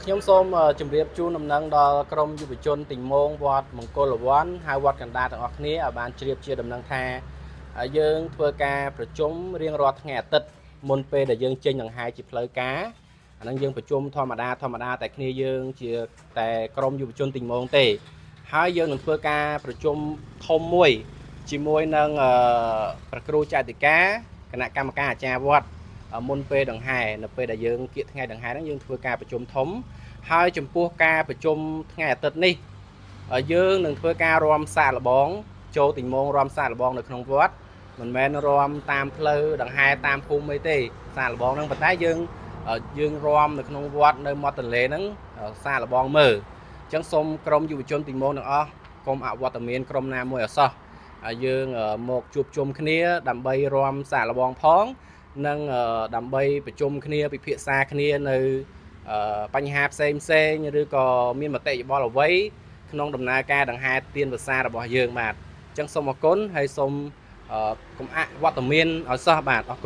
ខ្ញុំសូមជម្រាបជូនដំណឹងដល់ក្រុមយុវជនទីមងវត្តមង្គលវ័នហើយវត្តកណ្ដាលទាំងអស់គ្នាឲ្យបានជ្រាបជាដំណឹងថាយើងធ្វើការប្រជុំរៀងរាល់ថ្ងៃអាទិត្យមុនពេលដែលយើងចេញដង្ហែជាផ្លូវការអាហ្នឹងយើងប្រជុំធម្មតាតែគ្នាយើងជាតែក្រុមយុវជនទីមងទេហើយយើងនឹងធ្វើការប្រជុំធំមួយជាមួយនឹងព្រះគ្រូចៅតិកាគណៈកម្មការអាចារ្យវត្តមុនពេលដង្ហែនៅពេលដែលយើងគៀកថ្ងៃដង្ហែហ្នឹងយើងធ្វើការប្រជុំធំហើយចំពោះការប្រជុំថ្ងៃអាទិត្យនេះយើងនឹងធ្វើការរាំសាកល្បងចូលទីមងរាំសាកល្បងនៅក្នុងវត្តមិនមែនរាំតាមផ្លូវដង្ហែតាមភូមិអីទេសាកល្បងហ្នឹងប៉ុន្តែយើងរាំនៅក្នុងវត្តនៅមាត់ទន្លេហ្នឹងសាកល្បងមើលអញ្ចឹងសូមក្រុមយុវជនទីមងទាំងអស់កុំអវត្តមានក្រុមណាមួយអសោះយើងមកជួបជុំគ្នាដើម្បីរាំសាកល្បងផងនិងដើម្បីប្រជុំគ្នាពិភាក្សាគ្នានៅបញ្ហាផ្សេងឬក៏មានមតិយោបល់អ្វីក្នុងដំណើរការដង្ហែទានវស្សារបស់យើងបាទអញ្ចឹងសូមអរគុណហើយសូមកុំអវត្តមានឲ្យសោះបាទអរគុណ